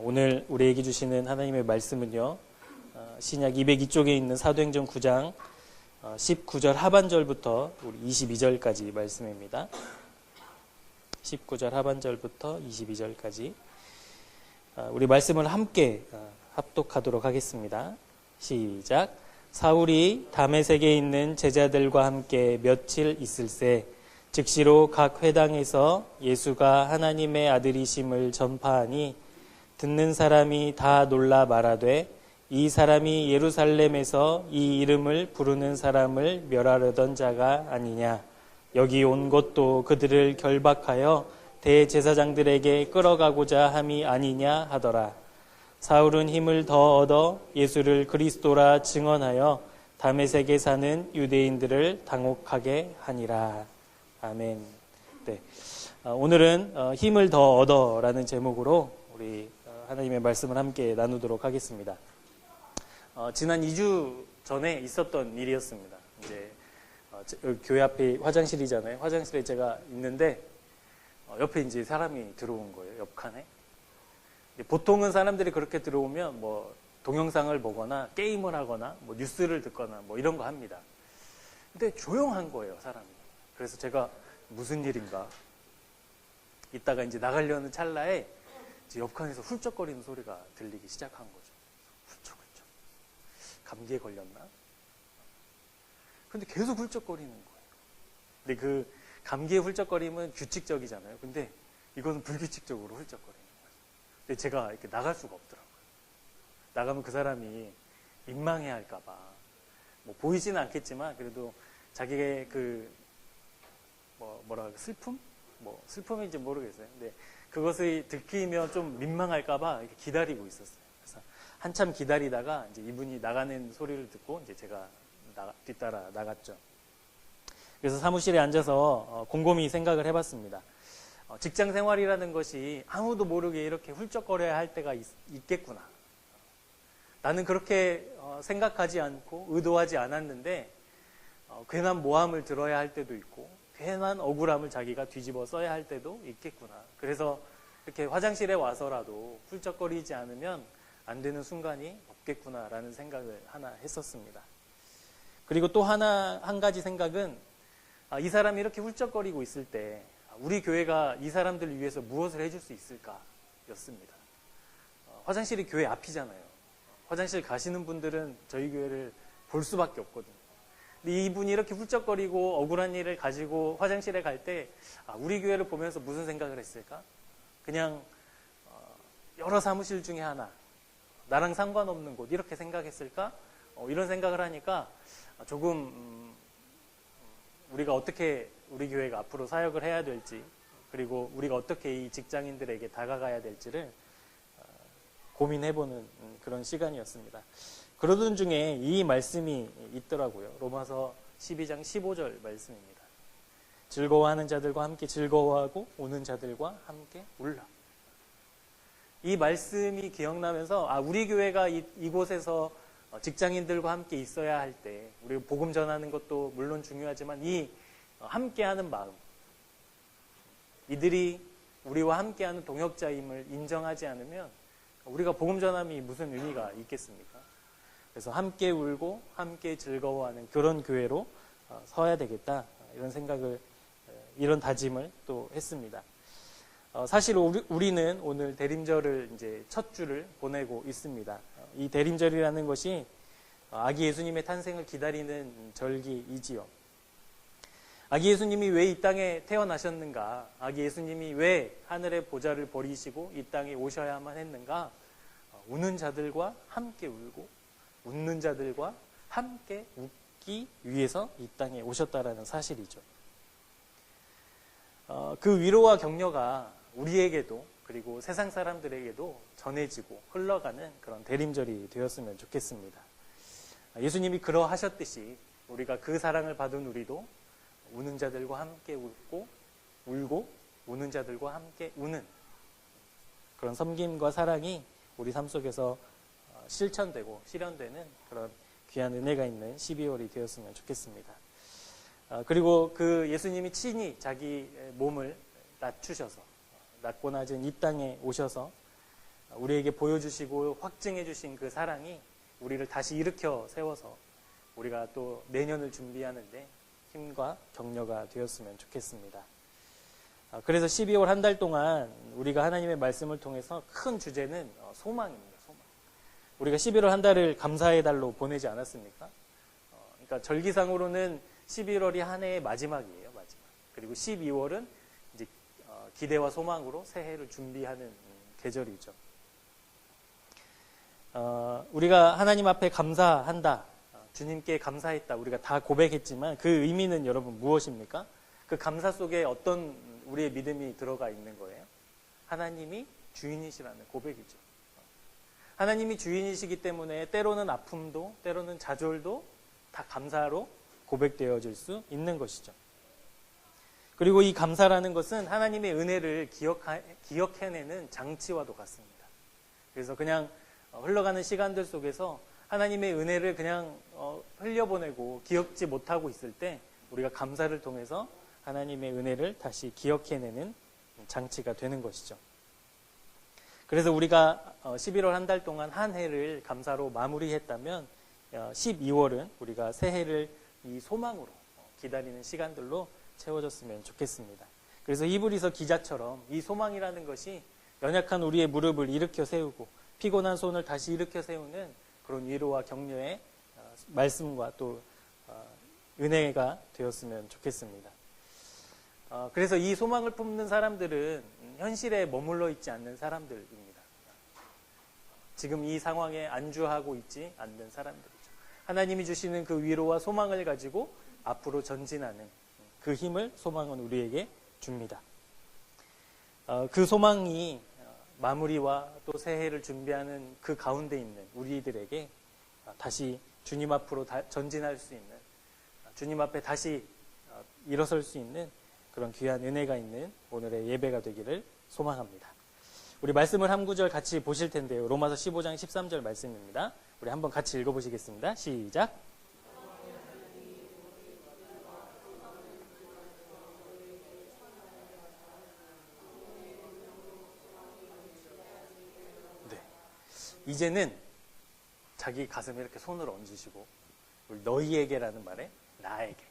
오늘 우리에게 주시는 하나님의 말씀은요, 신약 202쪽에 있는 사도행전 9장 19절 하반절부터 우리 22절까지 말씀입니다. 19절 하반절부터 22절까지 우리 말씀을 함께 합독하도록 하겠습니다. 시작. 사울이 다메섹에 있는 제자들과 함께 며칠 있을새 즉시로 각 회당에서 예수가 하나님의 아들이심을 전파하니 듣는 사람이 다 놀라 말하되 이 사람이 예루살렘에서 이 이름을 부르는 사람을 멸하려던 자가 아니냐. 여기 온 것도 그들을 결박하여 대제사장들에게 끌어가고자 함이 아니냐 하더라. 사울은 힘을 더 얻어 예수를 그리스도라 증언하여 다메섹에 사는 유대인들을 당혹하게 하니라. 아멘. 네. 오늘은 힘을 더 얻어라는 제목으로 우리 하나님의 말씀을 함께 나누도록 하겠습니다. 지난 2주 전에 있었던 일이었습니다. 이제 교회 앞에 화장실이잖아요. 화장실에 제가 있는데 옆에 이제 사람이 들어온 거예요. 옆칸에. 보통은 사람들이 그렇게 들어오면 뭐 동영상을 보거나 게임을 하거나 뭐 뉴스를 듣거나 뭐 이런 거 합니다. 근데 조용한 거예요, 사람이. 그래서 제가 무슨 일인가? 이따가 이제 나가려는 찰나에 이제 옆칸에서 훌쩍거리는 소리가 들리기 시작한 거죠. 훌쩍훌쩍. 감기에 걸렸나? 근데 계속 훌쩍거리는 거예요. 근데 그 감기의 훌쩍거림은 규칙적이잖아요. 근데 이거는 불규칙적으로 훌쩍거리는 거예요. 근데 제가 이렇게 나갈 수가 없더라고요. 나가면 그 사람이 민망해 할까봐. 뭐 보이지는 않겠지만 그래도 자기의 슬픔? 뭐 슬픔인지 모르겠어요. 근데 그것을 들키면 좀 민망할까봐 이렇게 기다리고 있었어요. 그래서 한참 기다리다가 이제 이분이 나가는 소리를 듣고 이제 제가 뒤따라 나갔죠. 그래서 사무실에 앉아서 곰곰이 생각을 해봤습니다. 직장 생활이라는 것이 아무도 모르게 이렇게 훌쩍거려야 할 때가 있겠구나. 나는 그렇게 생각하지 않고 의도하지 않았는데 괜한 모함을 들어야 할 때도 있고 괜한 억울함을 자기가 뒤집어 써야 할 때도 있겠구나. 그래서 이렇게 화장실에 와서라도 훌쩍거리지 않으면 안 되는 순간이 없겠구나라는 생각을 하나 했었습니다. 그리고 또 한 가지 생각은 이 사람이 이렇게 훌쩍거리고 있을 때 우리 교회가 이 사람들을 위해서 무엇을 해줄 수 있을까 였습니다. 화장실이 교회 앞이잖아요. 화장실 가시는 분들은 저희 교회를 볼 수밖에 없거든요. 근데 이분이 이렇게 훌쩍거리고 억울한 일을 가지고 화장실에 갈 때 우리 교회를 보면서 무슨 생각을 했을까? 그냥 여러 사무실 중에 하나, 나랑 상관없는 곳 이렇게 생각했을까? 이런 생각을 하니까 조금 우리가 어떻게 우리 교회가 앞으로 사역을 해야 될지 그리고 우리가 어떻게 이 직장인들에게 다가가야 될지를 고민해보는 그런 시간이었습니다. 그러던 중에 이 말씀이 있더라고요. 로마서 12장 15절 말씀입니다. 즐거워하는 자들과 함께 즐거워하고 우는 자들과 함께 울라. 이 말씀이 기억나면서 우리 교회가 이곳에서 직장인들과 함께 있어야 할 때 우리 복음 전하는 것도 물론 중요하지만 이 함께하는 마음, 이들이 우리와 함께하는 동역자임을 인정하지 않으면 우리가 복음 전함이 무슨 의미가 있겠습니까? 그래서 함께 울고 함께 즐거워하는 그런 교회로 서야 되겠다 이런 생각을 이런 다짐을 또 했습니다. 사실 우리는 오늘 대림절을 이제 첫 주를 보내고 있습니다. 이 대림절이라는 것이 아기 예수님의 탄생을 기다리는 절기이지요. 아기 예수님이 왜 이 땅에 태어나셨는가? 아기 예수님이 왜 하늘의 보좌를 버리시고 이 땅에 오셔야만 했는가? 우는 자들과 함께 울고 웃는 자들과 함께 웃기 위해서 이 땅에 오셨다라는 사실이죠. 그 위로와 격려가 우리에게도 그리고 세상 사람들에게도 전해지고 흘러가는 그런 대림절이 되었으면 좋겠습니다. 예수님이 그러하셨듯이 우리가 그 사랑을 받은 우리도 우는 자들과 함께 울고 우는 자들과 함께 우는 그런 섬김과 사랑이 우리 삶 속에서 실천되고 실현되는 그런 귀한 은혜가 있는 12월이 되었으면 좋겠습니다. 그리고 그 예수님이 친히 자기 몸을 낮추셔서 낮고 낮은 이 땅에 오셔서 우리에게 보여주시고 확증해 주신 그 사랑이 우리를 다시 일으켜 세워서 우리가 또 내년을 준비하는데 힘과 격려가 되었으면 좋겠습니다. 그래서 12월 한 달 동안 우리가 하나님의 말씀을 통해서 큰 주제는 소망입니다. 소망. 우리가 11월 한 달을 감사의 달로 보내지 않았습니까? 그러니까 절기상으로는 11월이 한 해의 마지막이에요. 마지막. 그리고 12월은 이제 기대와 소망으로 새해를 준비하는 계절이죠. 우리가 하나님 앞에 감사한다. 주님께 감사했다. 우리가 다 고백했지만 그 의미는 여러분 무엇입니까? 그 감사 속에 어떤 우리의 믿음이 들어가 있는 거예요? 하나님이 주인이시라는 고백이죠. 하나님이 주인이시기 때문에 때로는 아픔도 때로는 좌절도 다 감사로 고백되어질 수 있는 것이죠. 그리고 이 감사라는 것은 하나님의 은혜를 기억해내는 장치와도 같습니다. 그래서 그냥 흘러가는 시간들 속에서 하나님의 은혜를 그냥 흘려보내고 기억지 못하고 있을 때 우리가 감사를 통해서 하나님의 은혜를 다시 기억해내는 장치가 되는 것이죠. 그래서 우리가 11월 한 달 동안 한 해를 감사로 마무리했다면 12월은 우리가 새해를 이 소망으로 기다리는 시간들로 채워졌으면 좋겠습니다. 그래서 히브리서 기자처럼 이 소망이라는 것이 연약한 우리의 무릎을 일으켜 세우고 피곤한 손을 다시 일으켜 세우는 그런 위로와 격려의 말씀과 또 은혜가 되었으면 좋겠습니다. 그래서 이 소망을 품는 사람들은 현실에 머물러 있지 않는 사람들입니다. 지금 이 상황에 안주하고 있지 않는 사람들이죠. 하나님이 주시는 그 위로와 소망을 가지고 앞으로 전진하는 그 힘을 소망은 우리에게 줍니다. 그 소망이 마무리와 또 새해를 준비하는 그 가운데 있는 우리들에게 다시 주님 앞으로 전진할 수 있는, 주님 앞에 다시 일어설 수 있는 그런 귀한 은혜가 있는 오늘의 예배가 되기를 소망합니다. 우리 말씀을 한 구절 같이 보실 텐데요. 로마서 15장 13절 말씀입니다. 우리 한번 같이 읽어보시겠습니다. 시작. 네. 이제는 자기 가슴에 이렇게 손을 얹으시고 우리 너희에게라는 말에 나에게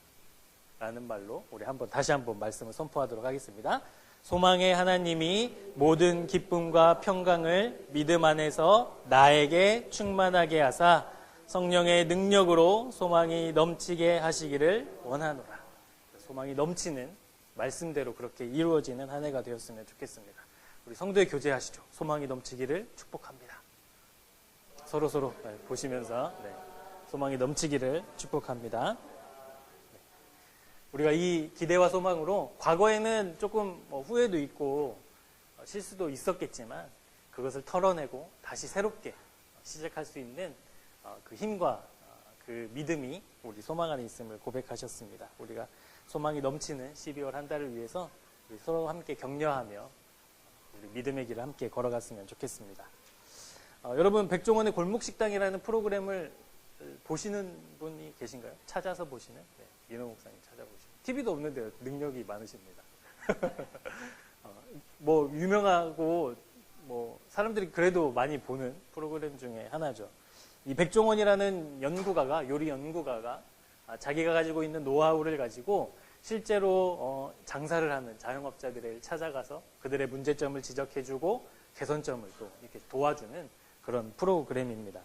라는 말로 우리 다시 한번 말씀을 선포하도록 하겠습니다. 소망의 하나님이 모든 기쁨과 평강을 믿음 안에서 나에게 충만하게 하사 성령의 능력으로 소망이 넘치게 하시기를 원하노라. 소망이 넘치는 말씀대로 그렇게 이루어지는 한 해가 되었으면 좋겠습니다. 우리 성도의 교제하시죠. 소망이 넘치기를 축복합니다. 서로 보시면서 소망이 넘치기를 축복합니다. 우리가 이 기대와 소망으로 과거에는 조금 후회도 있고 실수도 있었겠지만 그것을 털어내고 다시 새롭게 시작할 수 있는 그 힘과 그 믿음이 우리 소망 안에 있음을 고백하셨습니다. 우리가 소망이 넘치는 12월 한 달을 위해서 우리 서로 함께 격려하며 우리 믿음의 길을 함께 걸어갔으면 좋겠습니다. 여러분 백종원의 골목식당이라는 프로그램을 보시는 분이 계신가요? 찾아서 보시는? 네, 윤호 목사님 찾아보시는. TV도 없는데 능력이 많으십니다. 유명하고 사람들이 그래도 많이 보는 프로그램 중에 하나죠. 이 백종원이라는 요리 연구가가 자기가 가지고 있는 노하우를 가지고 실제로 장사를 하는 자영업자들을 찾아가서 그들의 문제점을 지적해주고 개선점을 또 이렇게 도와주는 그런 프로그램입니다.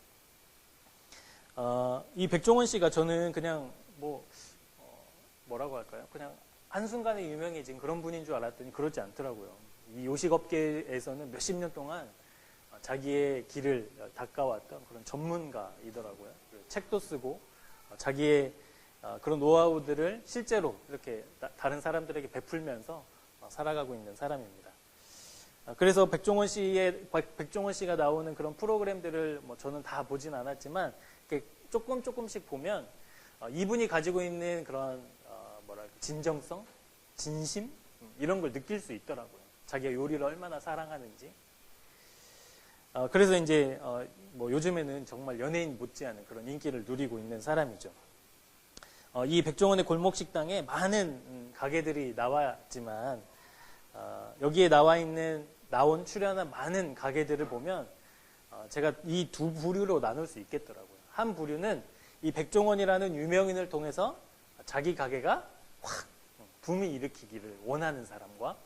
이 백종원 씨가 저는 그냥 뭐라고 할까요? 그냥 한순간에 유명해진 그런 분인 줄 알았더니 그렇지 않더라고요. 이 요식업계에서는 몇십 년 동안 자기의 길을 닦아왔던 그런 전문가이더라고요. 책도 쓰고 자기의 그런 노하우들을 실제로 이렇게 다른 사람들에게 베풀면서 살아가고 있는 사람입니다. 그래서 백종원 씨가 나오는 그런 프로그램들을 저는 다 보진 않았지만 이렇게 조금씩 보면 이분이 가지고 있는 그런 진정성, 진심 이런 걸 느낄 수 있더라고요. 자기가 요리를 얼마나 사랑하는지. 그래서 이제 요즘에는 정말 연예인 못지않은 그런 인기를 누리고 있는 사람이죠. 이 백종원의 골목식당에 많은 가게들이 나왔지만 여기에 나와 있는 출연한 많은 가게들을 보면 제가 이 두 부류로 나눌 수 있겠더라고요. 한 부류는 이 백종원이라는 유명인을 통해서 자기 가게가 확 붐이 일으키기를 원하는 사람과,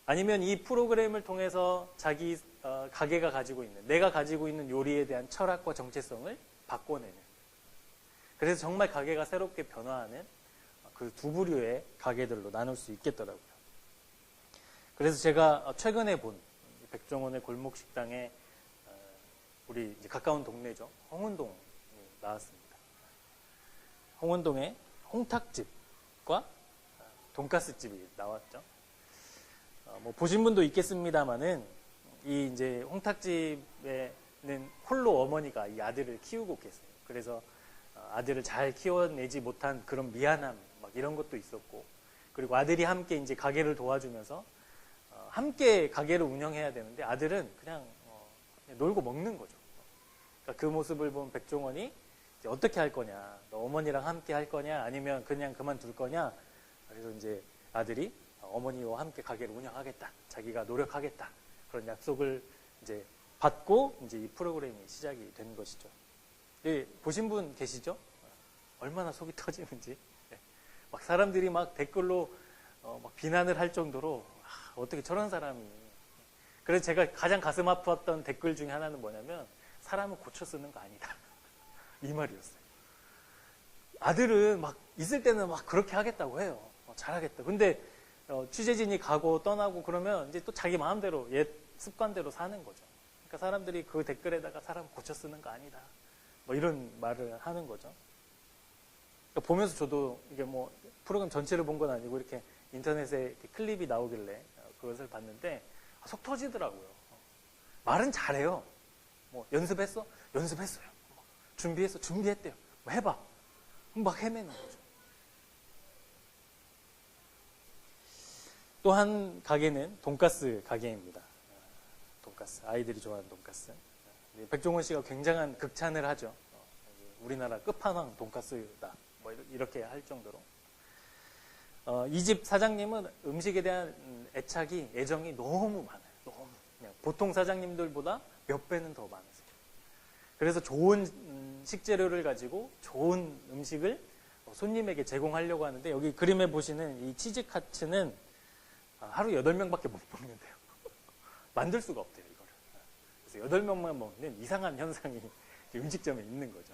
아니면 이 프로그램을 통해서 자기 가게가 가지고 있는, 내가 가지고 있는 요리에 대한 철학과 정체성을 바꿔내는, 그래서 정말 가게가 새롭게 변화하는 그 두 부류의 가게들로 나눌 수 있겠더라고요. 그래서 제가 최근에 본 백종원의 골목 식당에 우리 이제 가까운 동네죠, 홍은동이 나왔습니다. 홍은동에 홍탁집과 돈가스 집이 나왔죠. 뭐 보신 분도 있겠습니다만은 이 이제 홍탁집에는 홀로 어머니가 이 아들을 키우고 계세요. 그래서 아들을 잘 키워내지 못한 그런 미안함 막 이런 것도 있었고, 그리고 아들이 함께 이제 가게를 도와주면서 함께 가게를 운영해야 되는데 아들은 그냥 놀고 먹는 거죠. 그러니까 그 모습을 본 백종원이 이제 어떻게 할 거냐, 너 어머니랑 함께 할 거냐, 아니면 그냥 그만둘 거냐. 그래서 이제 아들이 어머니와 함께 가게를 운영하겠다, 자기가 노력하겠다, 그런 약속을 이제 받고 이제 이 프로그램이 시작이 된 것이죠. 네, 보신 분 계시죠? 얼마나 속이 터지는지. 막 사람들이 막 댓글로 막 비난을 할 정도로 어떻게 저런 사람이. 그래서 제가 가장 가슴 아팠던 댓글 중에 하나는 뭐냐면, 사람은 고쳐 쓰는 거 아니다, 이 말이었어요. 아들은 막 있을 때는 막 그렇게 하겠다고 해요. 잘하겠다. 근데 취재진이 가고 떠나고 그러면 이제 또 자기 마음대로 옛 습관대로 사는 거죠. 그러니까 사람들이 그 댓글에다가 사람 고쳐 쓰는 거 아니다, 뭐 이런 말을 하는 거죠. 그러니까 보면서 저도 이게 뭐 프로그램 전체를 본 건 아니고 이렇게 인터넷에 이렇게 클립이 나오길래 그것을 봤는데 속 터지더라고요. 말은 잘해요. 뭐 연습했어? 연습했어요. 준비했어? 준비했대요. 뭐 해봐. 막 헤매는 거죠. 또 한 가게는 돈가스 가게입니다. 돈가스, 아이들이 좋아하는 돈가스. 백종원 씨가 굉장한 극찬을 하죠. 우리나라 끝판왕 돈가스다, 뭐 이렇게 할 정도로. 이 집 사장님은 음식에 대한 애착이, 애정이 너무 많아요. 너무. 그냥 보통 사장님들보다 몇 배는 더 많으세요. 그래서 좋은 식재료를 가지고 좋은 음식을 손님에게 제공하려고 하는데, 여기 그림에 보시는 이 치즈카츠는 하루 8명밖에 못 먹는데요. 만들 수가 없대요, 이거를. 그래서 8명만 먹는 이상한 현상이 음식점에 있는 거죠.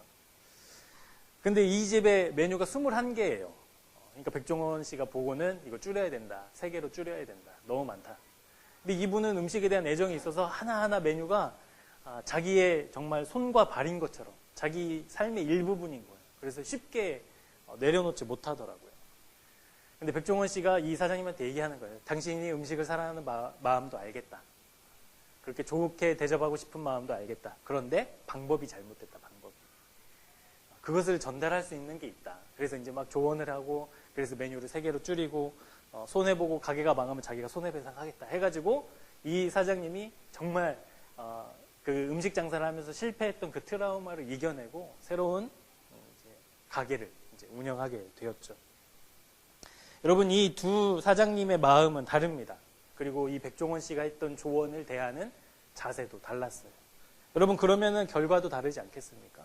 근데 이 집의 메뉴가 21개예요. 그러니까 백종원 씨가 보고는 이거 줄여야 된다, 3개로 줄여야 된다, 너무 많다. 근데 이분은 음식에 대한 애정이 있어서 하나하나 메뉴가 자기의 정말 손과 발인 것처럼 자기 삶의 일부분인 거예요. 그래서 쉽게 내려놓지 못하더라고요. 근데 백종원 씨가 이 사장님한테 얘기하는 거예요. 당신이 음식을 사랑하는 마음도 알겠다. 그렇게 좋게 대접하고 싶은 마음도 알겠다. 그런데 방법이 잘못됐다, 방법이. 그것을 전달할 수 있는 게 있다. 그래서 이제 막 조언을 하고, 그래서 메뉴를 3개로 줄이고, 손해보고 가게가 망하면 자기가 손해배상하겠다 해가지고, 이 사장님이 정말 그 음식 장사를 하면서 실패했던 그 트라우마를 이겨내고 새로운 이제 가게를 이제 운영하게 되었죠. 여러분, 이 두 사장님의 마음은 다릅니다. 그리고 이 백종원 씨가 했던 조언을 대하는 자세도 달랐어요. 여러분, 그러면은 결과도 다르지 않겠습니까?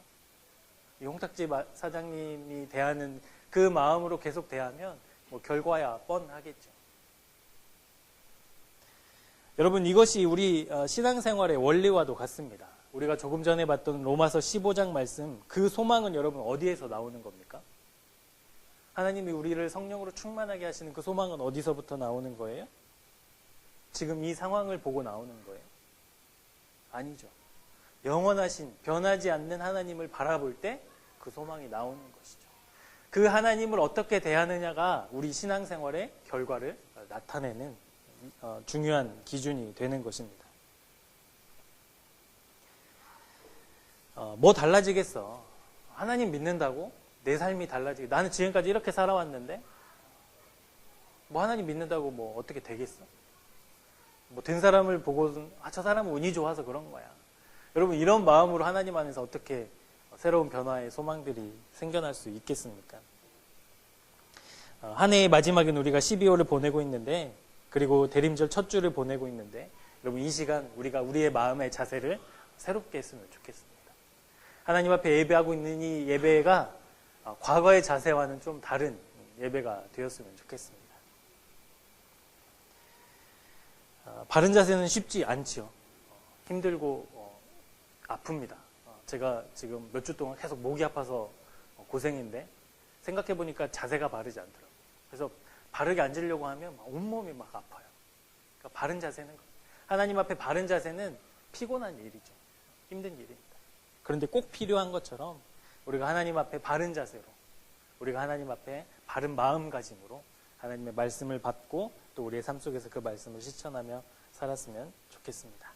이 홍탁집 사장님이 대하는 그 마음으로 계속 대하면 뭐 결과야 뻔하겠죠. 여러분, 이것이 우리 신앙생활의 원리와도 같습니다. 우리가 조금 전에 봤던 로마서 15장 말씀, 그 소망은 여러분 어디에서 나오는 겁니까? 하나님이 우리를 성령으로 충만하게 하시는 그 소망은 어디서부터 나오는 거예요? 지금 이 상황을 보고 나오는 거예요? 아니죠. 영원하신, 변하지 않는 하나님을 바라볼 때 그 소망이 나오는 것이죠. 그 하나님을 어떻게 대하느냐가 우리 신앙생활의 결과를 나타내는 중요한 기준이 되는 것입니다. 뭐 달라지겠어? 하나님 믿는다고 내 삶이 달라지게, 나는 지금까지 이렇게 살아왔는데 뭐 하나님 믿는다고 뭐 어떻게 되겠어? 뭐 된 사람을 보고는 저 사람은 운이 좋아서 그런 거야. 여러분, 이런 마음으로 하나님 안에서 어떻게 새로운 변화의 소망들이 생겨날 수 있겠습니까? 한 해의 마지막엔 우리가 12월을 보내고 있는데 그리고 대림절 첫 주를 보내고 있는데 여러분 이 시간 우리가 우리의 마음의 자세를 새롭게 했으면 좋겠습니다. 하나님 앞에 예배하고 있는 이 예배가 과거의 자세와는 좀 다른 예배가 되었으면 좋겠습니다. 바른 자세는 쉽지 않지요. 힘들고 아픕니다. 제가 지금 몇 주 동안 계속 목이 아파서 고생인데 생각해 보니까 자세가 바르지 않더라고요. 그래서 바르게 앉으려고 하면 온몸이 막 아파요. 그러니까 바른 자세는 하나님 앞에 바른 자세는 피곤한 일이죠. 힘든 일입니다. 그런데 꼭 필요한 것처럼 우리가 하나님 앞에 바른 자세로 우리가 하나님 앞에 바른 마음가짐으로 하나님의 말씀을 받고 또 우리의 삶 속에서 그 말씀을 실천하며 살았으면 좋겠습니다.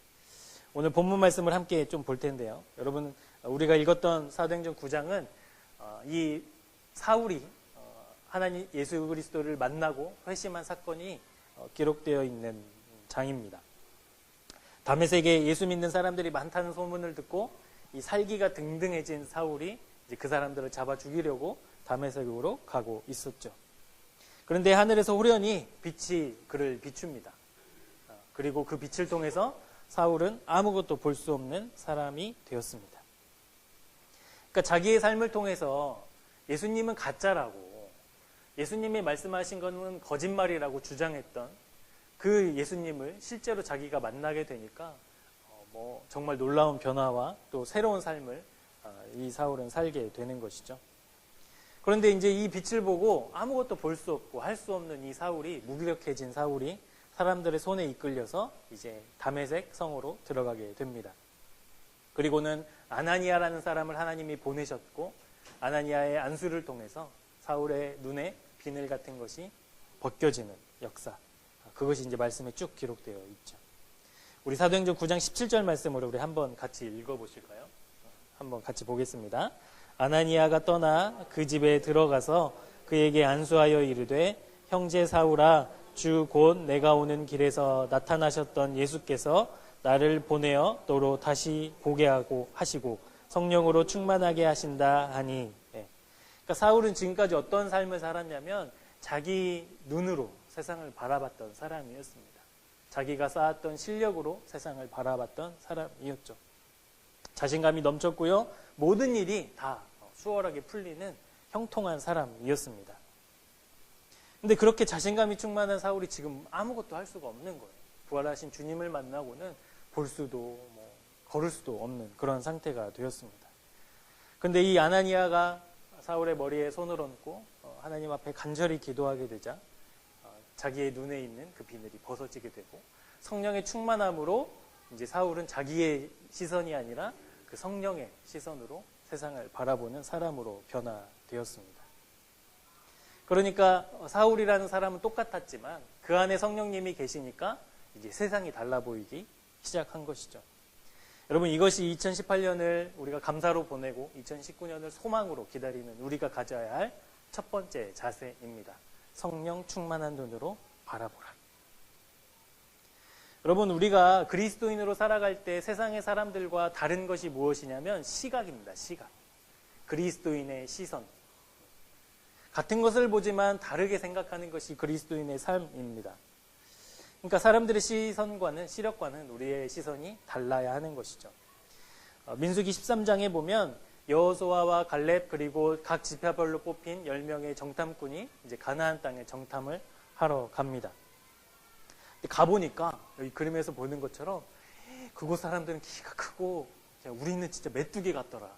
오늘 본문 말씀을 함께 좀 볼 텐데요. 여러분 우리가 읽었던 사도행전 9장은 이 사울이 하나님 예수 그리스도를 만나고 회심한 사건이 기록되어 있는 장입니다. 다메섹에 예수 믿는 사람들이 많다는 소문을 듣고 이 살기가 등등해진 사울이 이제 그 사람들을 잡아 죽이려고 다메섹으로 가고 있었죠. 그런데 하늘에서 호련히 빛이 그를 비춥니다. 그리고 그 빛을 통해서 사울은 아무것도 볼 수 없는 사람이 되었습니다. 그러니까 자기의 삶을 통해서 예수님은 가짜라고, 예수님이 말씀하신 것은 거짓말이라고 주장했던 그 예수님을 실제로 자기가 만나게 되니까 정말 놀라운 변화와 또 새로운 삶을 이 사울은 살게 되는 것이죠. 그런데 이제 이 빛을 보고 아무것도 볼 수 없고 할 수 없는 이 사울이, 무기력해진 사울이 사람들의 손에 이끌려서 이제 다메섹 성으로 들어가게 됩니다. 그리고는 아나니아라는 사람을 하나님이 보내셨고 아나니아의 안수를 통해서 사울의 눈에 비늘 같은 것이 벗겨지는 역사, 그것이 이제 말씀에 쭉 기록되어 있죠. 우리 사도행전 9장 17절 말씀으로 우리 한번 같이 읽어보실까요? 한번 같이 보겠습니다. 아나니아가 떠나 그 집에 들어가서 그에게 안수하여 이르되 형제 사울아, 주 곧 내가 오는 길에서 나타나셨던 예수께서 나를 보내어 너로 다시 보게 하고 하시고 성령으로 충만하게 하신다 하니. 그러니까 사울은 지금까지 어떤 삶을 살았냐면 자기 눈으로 세상을 바라봤던 사람이었습니다. 자기가 쌓았던 실력으로 세상을 바라봤던 사람이었죠. 자신감이 넘쳤고요. 모든 일이 다 수월하게 풀리는 형통한 사람이었습니다. 근데 그렇게 자신감이 충만한 사울이 지금 아무것도 할 수가 없는 거예요. 부활하신 주님을 만나고는 볼 수도 걸을 수도 없는 그런 상태가 되었습니다. 근데 이 아나니아가 사울의 머리에 손을 얹고 하나님 앞에 간절히 기도하게 되자 자기의 눈에 있는 그 비늘이 벗어지게 되고 성령의 충만함으로 이제 사울은 자기의 시선이 아니라 그 성령의 시선으로 세상을 바라보는 사람으로 변화되었습니다. 그러니까 사울이라는 사람은 똑같았지만 그 안에 성령님이 계시니까 이제 세상이 달라 보이기 시작한 것이죠. 여러분 이것이 2018년을 우리가 감사로 보내고 2019년을 소망으로 기다리는 우리가 가져야 할 첫 번째 자세입니다. 성령 충만한 눈으로 바라보라. 여러분 우리가 그리스도인으로 살아갈 때 세상의 사람들과 다른 것이 무엇이냐면 시각입니다. 시각. 그리스도인의 시선. 같은 것을 보지만 다르게 생각하는 것이 그리스도인의 삶입니다. 그러니까 사람들의 시력과는 우리의 시선이 달라야 하는 것이죠. 민수기 13장에 보면 여호수아와 갈렙 그리고 각 지파별로 뽑힌 10명의 정탐꾼이 이제 가나안 땅에 정탐을 하러 갑니다. 근데 가보니까 여기 그림에서 보는 것처럼 그곳 사람들은 키가 크고 우리는 진짜 메뚜기 같더라.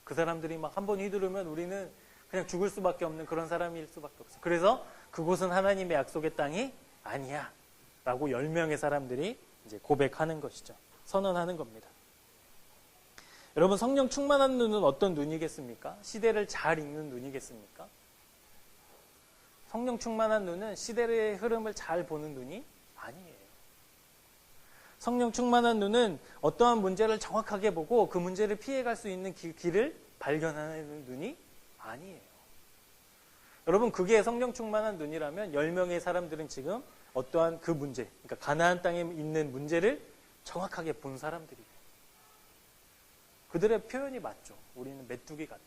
그 사람들이 막 한 번 휘두르면 우리는 그냥 죽을 수밖에 없는 그런 사람일 수밖에 없어. 그래서 그곳은 하나님의 약속의 땅이 아니야 라고 10명의 사람들이 이제 고백하는 것이죠. 선언하는 겁니다. 여러분 성령 충만한 눈은 어떤 눈이겠습니까? 시대를 잘 읽는 눈이겠습니까? 성령 충만한 눈은 시대의 흐름을 잘 보는 눈이 아니에요. 성령 충만한 눈은 어떠한 문제를 정확하게 보고 그 문제를 피해갈 수 있는 길을 발견하는 눈이 아니에요. 여러분 그게 성령 충만한 눈이라면 10명의 사람들은 지금 어떠한 그 문제, 그러니까 가나안 땅에 있는 문제를 정확하게 본 사람들이에요. 그들의 표현이 맞죠. 우리는 메뚜기 같다.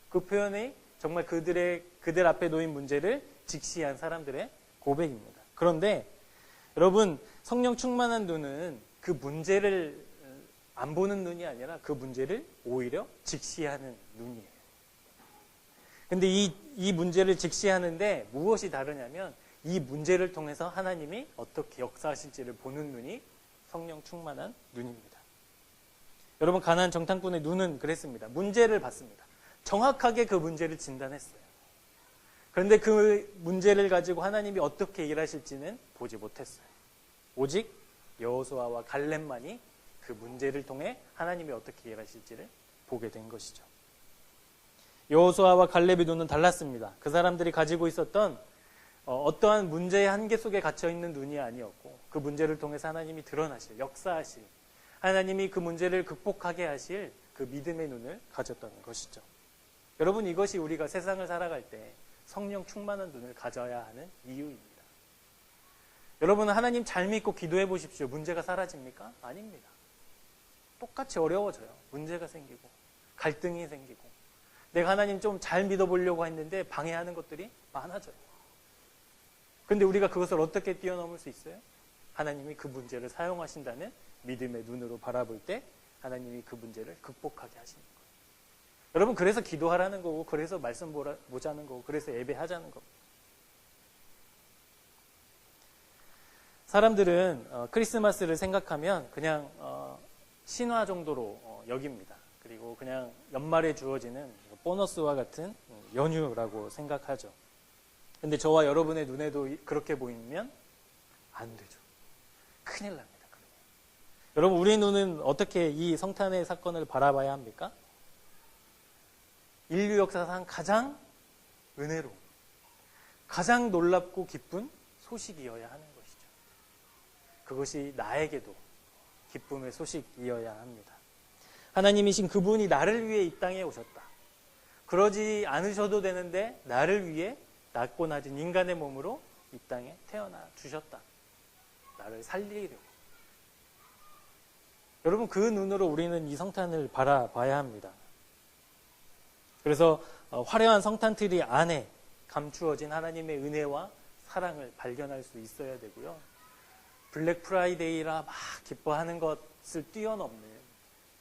그 표현이 정말 그들 앞에 놓인 문제를 직시한 사람들의 고백입니다. 그런데 여러분, 성령 충만한 눈은 그 문제를 안 보는 눈이 아니라 그 문제를 오히려 직시하는 눈이에요. 근데 이 문제를 직시하는데 무엇이 다르냐면 이 문제를 통해서 하나님이 어떻게 역사하실지를 보는 눈이 성령 충만한 눈입니다. 여러분, 가나안 정탐꾼의 눈은 그랬습니다. 문제를 봤습니다. 정확하게 그 문제를 진단했어요. 그런데 그 문제를 가지고 하나님이 어떻게 일하실지는 보지 못했어요. 오직 여호수아와 갈렙만이 그 문제를 통해 하나님이 어떻게 일하실지를 보게 된 것이죠. 여호수아와 갈렙의 눈은 달랐습니다. 그 사람들이 가지고 있었던 어떠한 문제의 한계 속에 갇혀있는 눈이 아니었고 그 문제를 통해서 하나님이 드러나실, 역사하실, 하나님이 그 문제를 극복하게 하실 그 믿음의 눈을 가졌다는 것이죠. 여러분, 이것이 우리가 세상을 살아갈 때 성령 충만한 눈을 가져야 하는 이유입니다. 여러분은 하나님 잘 믿고 기도해 보십시오. 문제가 사라집니까? 아닙니다. 똑같이 어려워져요. 문제가 생기고 갈등이 생기고 내가 하나님 좀 잘 믿어보려고 했는데 방해하는 것들이 많아져요. 근데 우리가 그것을 어떻게 뛰어넘을 수 있어요? 하나님이 그 문제를 사용하신다는 믿음의 눈으로 바라볼 때 하나님이 그 문제를 극복하게 하시는 거예요. 여러분, 그래서 기도하라는 거고, 그래서 말씀 보자는 거고, 그래서 예배하자는 겁니다. 사람들은 크리스마스를 생각하면 그냥 신화 정도로 여깁니다. 그리고 그냥 연말에 주어지는 보너스와 같은 연휴라고 생각하죠. 근데 저와 여러분의 눈에도 그렇게 보이면 안 되죠. 큰일 납니다. 여러분, 우리 눈은 어떻게 이 성탄의 사건을 바라봐야 합니까? 인류 역사상 가장 은혜로운, 가장 놀랍고 기쁜 소식이어야 하는 것이죠. 그것이 나에게도 기쁨의 소식이어야 합니다. 하나님이신 그분이 나를 위해 이 땅에 오셨다. 그러지 않으셔도 되는데 나를 위해 낮고 낮은 인간의 몸으로 이 땅에 태어나 주셨다. 나를 살리려고. 여러분, 그 눈으로 우리는 이 성탄을 바라봐야 합니다. 그래서 화려한 성탄트리 안에 감추어진 하나님의 은혜와 사랑을 발견할 수 있어야 되고요. 블랙 프라이데이라 막 기뻐하는 것을 뛰어넘는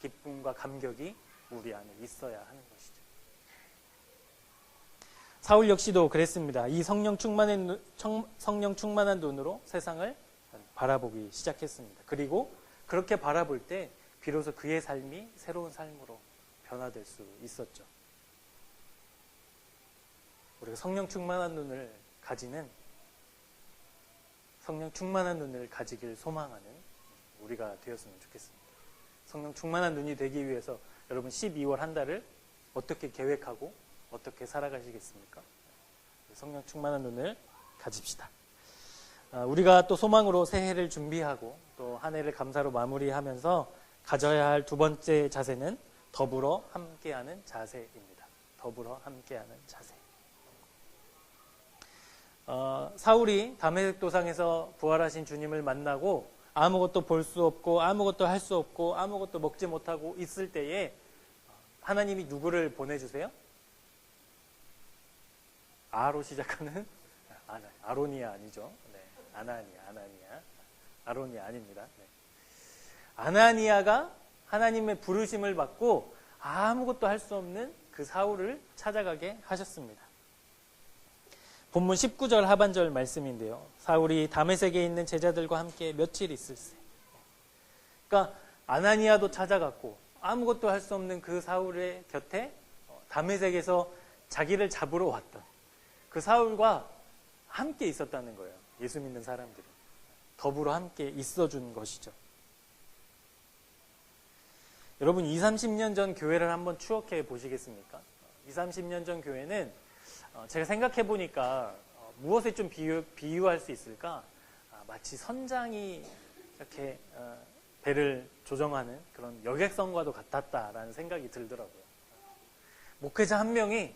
기쁨과 감격이 우리 안에 있어야 하는 것이죠. 사울 역시도 그랬습니다. 이 성령 충만한 눈으로 세상을 바라보기 시작했습니다. 그리고 그렇게 바라볼 때 비로소 그의 삶이 새로운 삶으로 변화될 수 있었죠. 우리가 성령 충만한 눈을 가지길 소망하는 우리가 되었으면 좋겠습니다. 성령 충만한 눈이 되기 위해서 여러분 12월 한 달을 어떻게 계획하고 어떻게 살아가시겠습니까? 성령 충만한 눈을 가집시다. 우리가 또 소망으로 새해를 준비하고 또 한 해를 감사로 마무리하면서 가져야 할 두 번째 자세는 더불어 함께하는 자세입니다. 더불어 함께하는 자세. 사울이 다메섹 도상에서 부활하신 주님을 만나고 아무것도 볼 수 없고 아무것도 할 수 없고 아무것도 먹지 못하고 있을 때에 하나님이 누구를 보내주세요? 아로 시작하는 아로니아 아니죠? 네, 아나니아. 아로니아 아닙니다. 네. 아나니아가 하나님의 부르심을 받고 아무것도 할 수 없는 그 사울을 찾아가게 하셨습니다. 본문 19절 하반절 말씀인데요. 사울이 다메섹에 있는 제자들과 함께 며칠 있을세. 그러니까 아나니아도 찾아갔고 아무것도 할 수 없는 그 사울의 곁에 다메섹에서 자기를 잡으러 왔던 그 사울과 함께 있었다는 거예요. 예수 믿는 사람들이. 더불어 함께 있어준 것이죠. 여러분 20, 30년 전 교회를 한번 추억해 보시겠습니까? 20, 30년 전 교회는 제가 생각해 보니까 무엇에 좀 비유할 수 있을까? 마치 선장이 이렇게 배를 조정하는 그런 여객선과도 같았다라는 생각이 들더라고요. 목회자 한 명이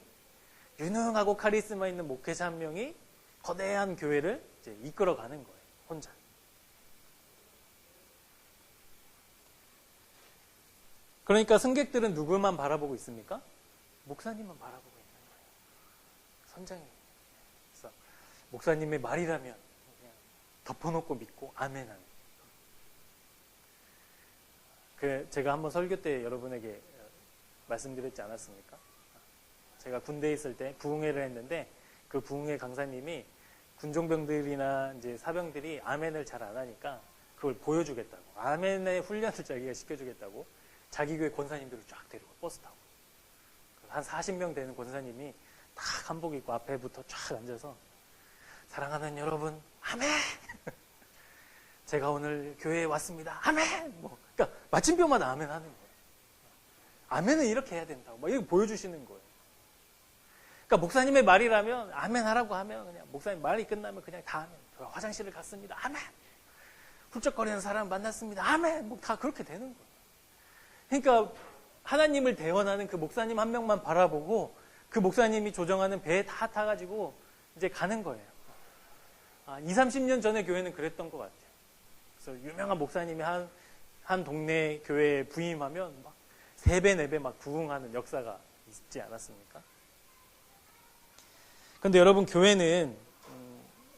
유능하고 카리스마 있는 목회자 한 명이 거대한 교회를 이제 이끌어가는 거예요. 혼자. 그러니까 승객들은 누구만 바라보고 있습니까? 목사님만 바라보고 있는 거예요. 선장님. 그래서 목사님의 말이라면 그냥 덮어놓고 믿고 아멘하는. 제가 한번 설교 때 여러분에게 말씀드렸지 않았습니까? 제가 군대에 있을 때 부흥회를 했는데 그 부흥회 강사님이 군종병들이나 이제 사병들이 아멘을 잘 안 하니까 그걸 보여주겠다고, 아멘의 훈련을 자기가 시켜주겠다고 자기 교회 권사님들을 쫙 데리고 버스 타고 한 40명 되는 권사님이 딱 한복 입고 앞에부터 쫙 앉아서 사랑하는 여러분 아멘 제가 오늘 교회에 왔습니다 아멘 그러니까 마침표마다 아멘 하는 거예요. 아멘은 이렇게 해야 된다고 막 이렇게 보여주시는 거예요. 그러니까 목사님의 말이라면 아멘 하라고 하면 그냥 목사님 말이 끝나면 그냥 다 아멘. 화장실을 갔습니다 아멘. 훌쩍거리는 사람 만났습니다 아멘. 뭐 다 그렇게 되는 거예요. 그러니까 하나님을 대원하는 그 목사님 한 명만 바라보고 그 목사님이 조정하는 배에 다 타가지고 이제 가는 거예요. 20, 30년 전에 교회는 그랬던 것 같아요. 그래서 유명한 목사님이 한 동네 교회에 부임하면 막 3배, 4배 막 부흥하는 역사가 있지 않았습니까? 그런데 여러분, 교회는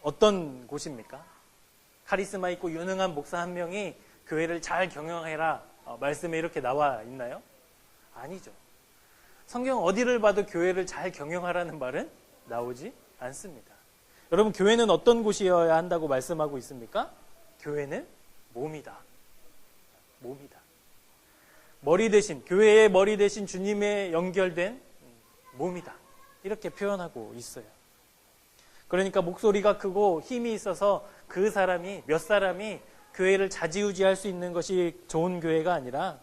어떤 곳입니까? 카리스마 있고 유능한 목사 한 명이 교회를 잘 경영해라 말씀에 이렇게 나와 있나요? 아니죠. 성경 어디를 봐도 교회를 잘 경영하라는 말은 나오지 않습니다. 여러분, 교회는 어떤 곳이어야 한다고 말씀하고 있습니까? 교회는 몸이다. 몸이다. 머리 대신, 교회의 머리 대신 주님에 연결된 몸이다. 이렇게 표현하고 있어요. 그러니까 목소리가 크고 힘이 있어서 그 사람이, 몇 사람이 교회를 좌지우지할 수 있는 것이 좋은 교회가 아니라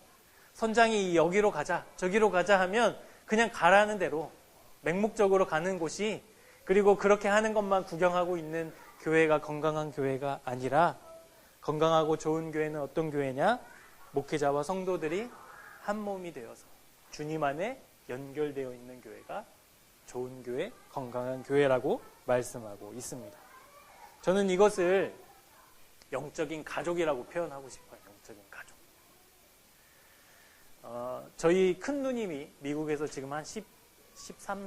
선장이 여기로 가자, 저기로 가자 하면 그냥 가라는 대로 맹목적으로 가는 곳이, 그리고 그렇게 하는 것만 구경하고 있는 교회가 건강한 교회가 아니라, 건강하고 좋은 교회는 어떤 교회냐? 목회자와 성도들이 한 몸이 되어서 주님 안에 연결되어 있는 교회가 좋은 교회, 건강한 교회라고 말씀하고 있습니다. 저는 이것을 영적인 가족이라고 표현하고 싶어요. 영적인 가족. 저희 큰 누님이 미국에서 지금 한 13,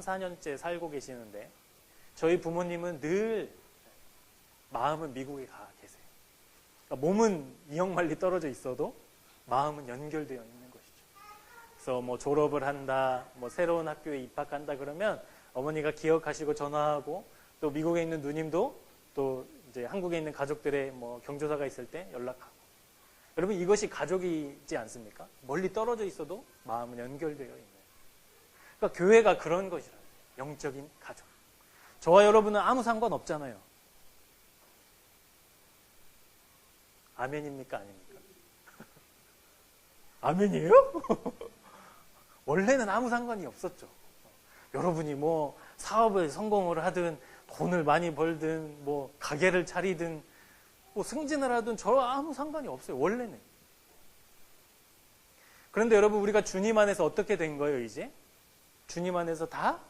14년째 살고 계시는데, 저희 부모님은 늘 마음은 미국에 가 계세요. 그러니까 몸은 이역만리 떨어져 있어도 마음은 연결되어 있는 것이죠. 그래서 뭐 졸업을 한다, 뭐 새로운 학교에 입학한다 그러면 어머니가 기억하시고 전화하고, 또 미국에 있는 누님도 또 이제 한국에 있는 가족들의 뭐 경조사가 있을 때 연락하고. 여러분, 이것이 가족이지 않습니까? 멀리 떨어져 있어도 마음은 연결되어 있는. 그러니까 교회가 그런 것이라. 영적인 가족. 저와 여러분은 아무 상관 없잖아요. 아멘입니까? 아닙니까? 아멘이에요? 원래는 아무 상관이 없었죠. 여러분이 뭐 사업에 성공을 하든, 돈을 많이 벌든, 뭐 가게를 차리든, 뭐 승진을 하든 저와 아무 상관이 없어요. 원래는. 그런데 여러분, 우리가 주님 안에서 어떻게 된 거예요, 이제? 주님 안에서 다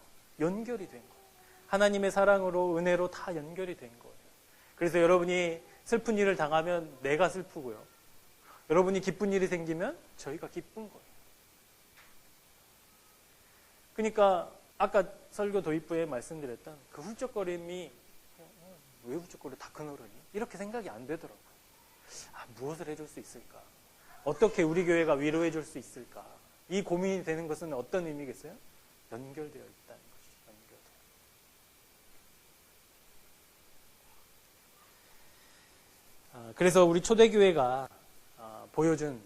연결이 된 거예요. 하나님의 사랑으로, 은혜로 다 연결이 된 거예요. 그래서 여러분이 슬픈 일을 당하면 내가 슬프고요. 여러분이 기쁜 일이 생기면 저희가 기쁜 거예요. 그러니까 아까 설교 도입부에 말씀드렸던 그 훌쩍거림이, 왜 훌쩍거려? 다 큰 어른이? 이렇게 생각이 안 되더라고요. 무엇을 해줄 수 있을까? 어떻게 우리 교회가 위로해 줄 수 있을까? 이 고민이 되는 것은 어떤 의미겠어요? 연결되어 있다는 것이죠. 연결되어. 그래서 우리 초대교회가 보여준,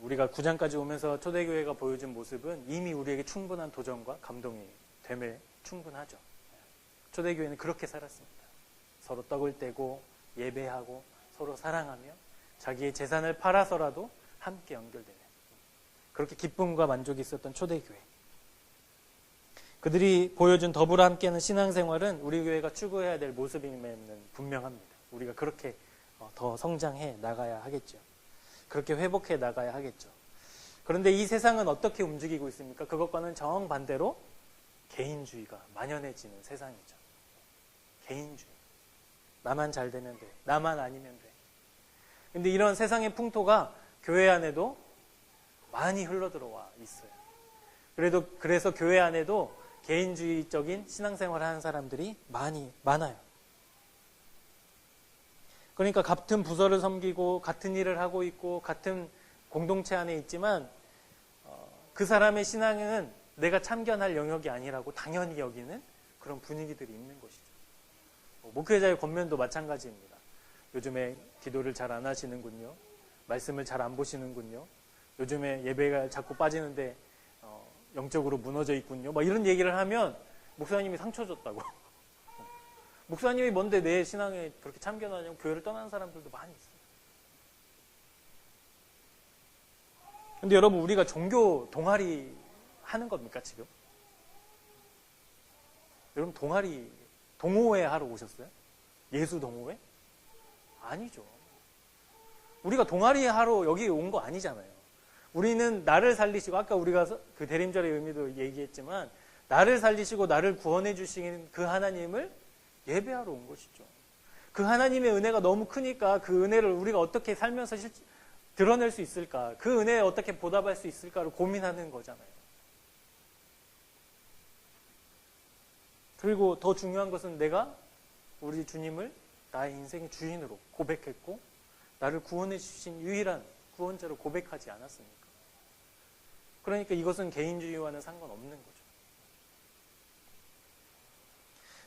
우리가 9장까지 오면서 초대교회가 보여준 모습은 이미 우리에게 충분한 도전과 감동이 됨에 충분하죠. 초대교회는 그렇게 살았습니다. 서로 떡을 떼고 예배하고 서로 사랑하며 자기의 재산을 팔아서라도 함께 연결되는, 그렇게 기쁨과 만족이 있었던 초대교회. 그들이 보여준 더불어 함께하는 신앙생활은 우리 교회가 추구해야 될 모습임에는 분명합니다. 우리가 그렇게 더 성장해 나가야 하겠죠. 그렇게 회복해 나가야 하겠죠. 그런데 이 세상은 어떻게 움직이고 있습니까? 그것과는 정반대로 개인주의가 만연해지는 세상이죠. 개인주의. 나만 잘 되면 돼. 나만 아니면 돼. 근데 이런 세상의 풍토가 교회 안에도 많이 흘러들어와 있어요. 그래서 교회 안에도 개인주의적인 신앙생활을 하는 사람들이 많아요. 그러니까 같은 부서를 섬기고 같은 일을 하고 있고 같은 공동체 안에 있지만 그 사람의 신앙은 내가 참견할 영역이 아니라고 당연히 여기는 그런 분위기들이 있는 것이죠. 목회자의 권면도 마찬가지입니다. 요즘에 기도를 잘 안 하시는군요. 말씀을 잘 안 보시는군요. 요즘에 예배가 자꾸 빠지는데 영적으로 무너져 있군요. 막 이런 얘기를 하면 목사님이 상처 줬다고. 목사님이 뭔데 내 신앙에 그렇게 참견하냐고 교회를 떠나는 사람들도 많이 있어요. 근데 여러분, 우리가 종교 동아리 하는 겁니까 지금? 여러분, 동호회 하러 오셨어요? 예수 동호회? 아니죠. 우리가 동아리 하러 여기 온 거 아니잖아요. 우리는 나를 살리시고, 아까 우리가 그 대림절의 의미도 얘기했지만, 나를 살리시고 나를 구원해 주시는 그 하나님을 예배하러 온 것이죠. 그 하나님의 은혜가 너무 크니까 그 은혜를 우리가 어떻게 살면서 드러낼 수 있을까, 그 은혜에 어떻게 보답할 수 있을까를 고민하는 거잖아요. 그리고 더 중요한 것은 내가 우리 주님을 나의 인생의 주인으로 고백했고 나를 구원해 주신 유일한 구원자로 고백하지 않았습니까? 그러니까 이것은 개인주의와는 상관없는 거죠.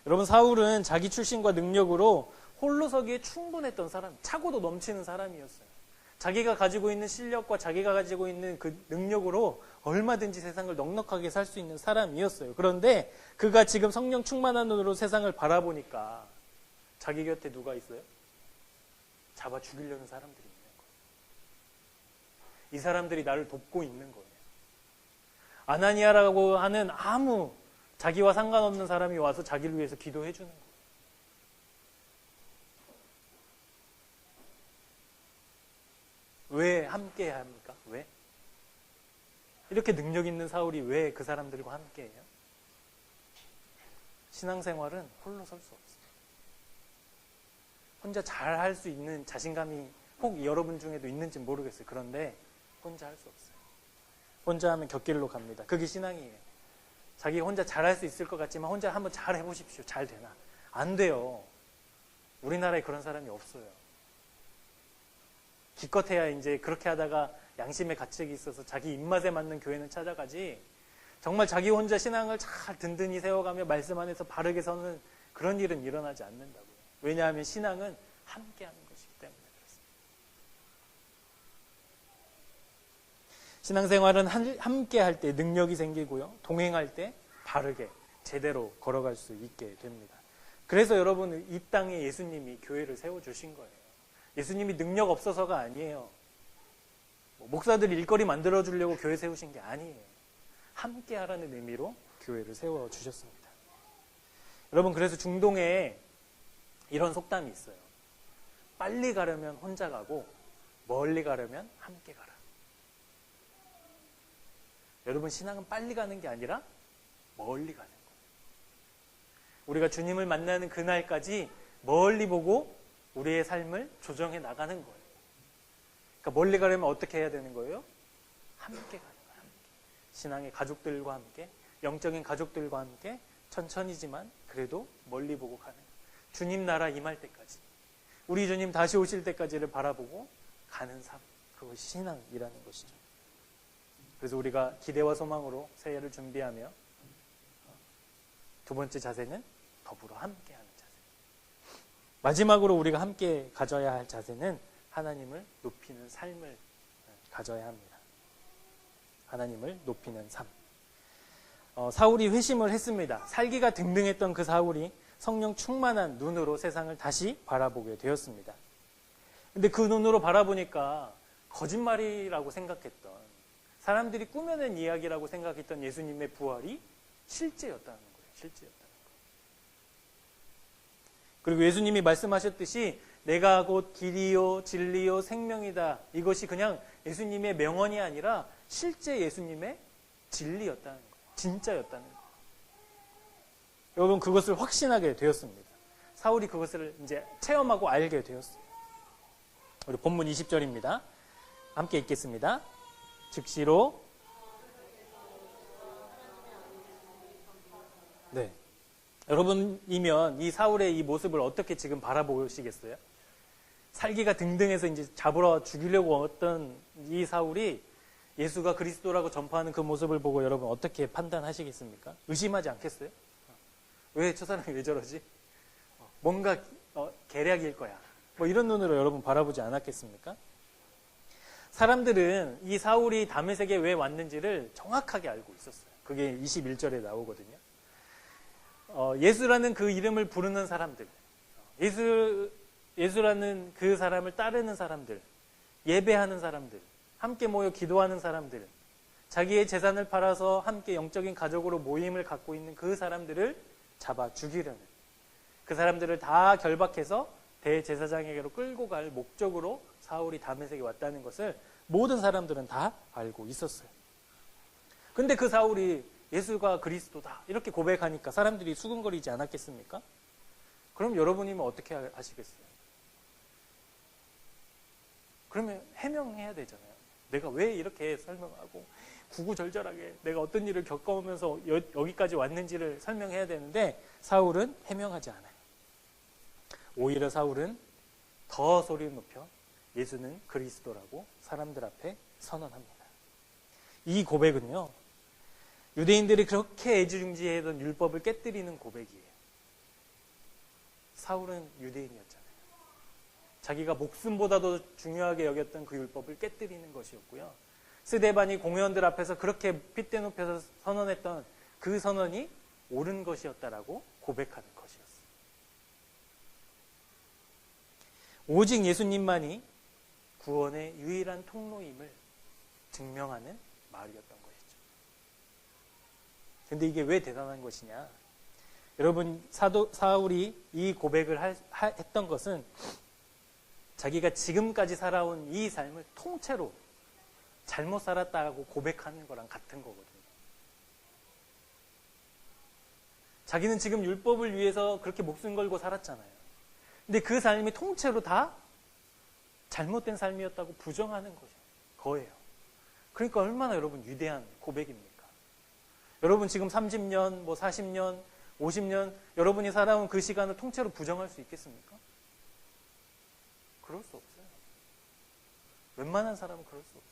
여러분, 사울은 자기 출신과 능력으로 홀로 서기에 충분했던 사람, 차고도 넘치는 사람이었어요. 자기가 가지고 있는 실력과 자기가 가지고 있는 그 능력으로 얼마든지 세상을 넉넉하게 살 수 있는 사람이었어요. 그런데 그가 지금 성령 충만한 눈으로 세상을 바라보니까 자기 곁에 누가 있어요? 잡아 죽이려는 사람들이 있는 거예요. 이 사람들이 나를 돕고 있는 거예요. 아나니아라고 하는 아무 자기와 상관없는 사람이 와서 자기를 위해서 기도해 주는 거예요. 왜 함께 합니까? 왜? 이렇게 능력 있는 사울이 왜 그 사람들과 함께 해요? 신앙생활은 홀로 설 수 없어요. 혼자 잘 할 수 있는 자신감이 혹 여러분 중에도 있는지 모르겠어요. 그런데 혼자 할 수 없어요. 혼자 하면 곁길로 갑니다. 그게 신앙이에요. 자기가 혼자 잘할 수 있을 것 같지만 혼자 한번 잘 해보십시오. 잘 되나? 안 돼요. 우리나라에 그런 사람이 없어요. 기껏해야 이제 그렇게 하다가 양심의 가책이 있어서 자기 입맛에 맞는 교회는 찾아가지, 정말 자기 혼자 신앙을 잘 든든히 세워가며 말씀 안에서 바르게 서는 그런 일은 일어나지 않는다고요. 왜냐하면 신앙은 함께하는 것이기 때문에 그렇습니다. 신앙생활은 함께할 때 능력이 생기고요, 동행할 때 바르게 제대로 걸어갈 수 있게 됩니다. 그래서 여러분, 이 땅에 예수님이 교회를 세워주신 거예요. 예수님이 능력 없어서가 아니에요. 목사들이 일거리 만들어주려고 교회 세우신 게 아니에요. 함께 하라는 의미로 교회를 세워주셨습니다. 여러분, 그래서 중동에 이런 속담이 있어요. 빨리 가려면 혼자 가고 멀리 가려면 함께 가라. 여러분, 신앙은 빨리 가는 게 아니라 멀리 가는 거예요. 우리가 주님을 만나는 그날까지 멀리 보고 우리의 삶을 조정해 나가는 거예요. 그러니까 멀리 가려면 어떻게 해야 되는 거예요? 함께 가는 거예요. 함께. 신앙의 가족들과 함께, 영적인 가족들과 함께 천천히지만 그래도 멀리 보고 가는 거예요. 주님 나라 임할 때까지, 우리 주님 다시 오실 때까지를 바라보고 가는 삶, 그것이 신앙이라는 것이죠. 그래서 우리가 기대와 소망으로 새해를 준비하며 두 번째 자세는 더불어 함께하는 자세. 마지막으로 우리가 함께 가져야 할 자세는 하나님을 높이는 삶을 가져야 합니다. 하나님을 높이는 삶. 사울이 회심을 했습니다. 살기가 등등했던 그 사울이 성령 충만한 눈으로 세상을 다시 바라보게 되었습니다. 근데 그 눈으로 바라보니까 거짓말이라고 생각했던, 사람들이 꾸며낸 이야기라고 생각했던 예수님의 부활이 실제였다는 거예요. 실제였다는 거예요. 그리고 예수님이 말씀하셨듯이 내가 곧 길이요 진리요 생명이다. 이것이 그냥 예수님의 명언이 아니라 실제 예수님의 진리였다는 거예요. 진짜였다는 거예요. 여러분, 그것을 확신하게 되었습니다. 사울이 그것을 이제 체험하고 알게 되었어요. 우리 본문 20절입니다. 함께 읽겠습니다. 즉시로, 네, 여러분이면 이 사울의 이 모습을 어떻게 지금 바라보시겠어요? 살기가 등등해서 이제 잡으러 죽이려고 왔던 이 사울이 예수가 그리스도라고 전파하는 그 모습을 보고 여러분 어떻게 판단하시겠습니까? 의심하지 않겠어요? 왜 저 사람이 왜 저러지? 뭔가 계략일 거야. 뭐 이런 눈으로 여러분 바라보지 않았겠습니까? 사람들은 이 사울이 다메섹에 왜 왔는지를 정확하게 알고 있었어요. 그게 21절에 나오거든요. 예수라는 그 이름을 부르는 사람들, 예수라는 그 사람을 따르는 사람들, 예배하는 사람들, 함께 모여 기도하는 사람들, 자기의 재산을 팔아서 함께 영적인 가족으로 모임을 갖고 있는 그 사람들을 잡아 죽이려는, 그 사람들을 다 결박해서 대제사장에게로 끌고 갈 목적으로 사울이 다메섹에 왔다는 것을 모든 사람들은 다 알고 있었어요. 근데 그 사울이 예수가 그리스도다 이렇게 고백하니까 사람들이 수근거리지 않았겠습니까? 그럼 여러분이면 어떻게 하시겠어요? 그러면 해명해야 되잖아요. 내가 왜 이렇게 설명하고 구구절절하게 내가 어떤 일을 겪어오면서 여기까지 왔는지를 설명해야 되는데 사울은 해명하지 않아요. 오히려 사울은 더 소리를 높여 예수는 그리스도라고 사람들 앞에 선언합니다. 이 고백은요, 유대인들이 그렇게 애지중지했던 율법을 깨뜨리는 고백이에요. 사울은 유대인이었잖아요. 자기가 목숨보다도 중요하게 여겼던 그 율법을 깨뜨리는 것이었고요. 스데반이 공회원들 앞에서 그렇게 핏대 높여서 선언했던 그 선언이 옳은 것이었다라고 고백하는 것이었어요. 오직 예수님만이 구원의 유일한 통로임을 증명하는 말이었던 것이죠. 근데 이게 왜 대단한 것이냐? 여러분, 사울이 이 고백을 했던 것은 자기가 지금까지 살아온 이 삶을 통째로 잘못 살았다고 고백하는 거랑 같은 거거든요. 자기는 지금 율법을 위해서 그렇게 목숨 걸고 살았잖아요. 근데 그 삶이 통째로 다 잘못된 삶이었다고 부정하는 거예요. 그러니까 얼마나 여러분 위대한 고백입니까? 여러분 지금 30년, 40년, 50년 여러분이 살아온 그 시간을 통째로 부정할 수 있겠습니까? 그럴 수 없어요. 웬만한 사람은 그럴 수 없어요.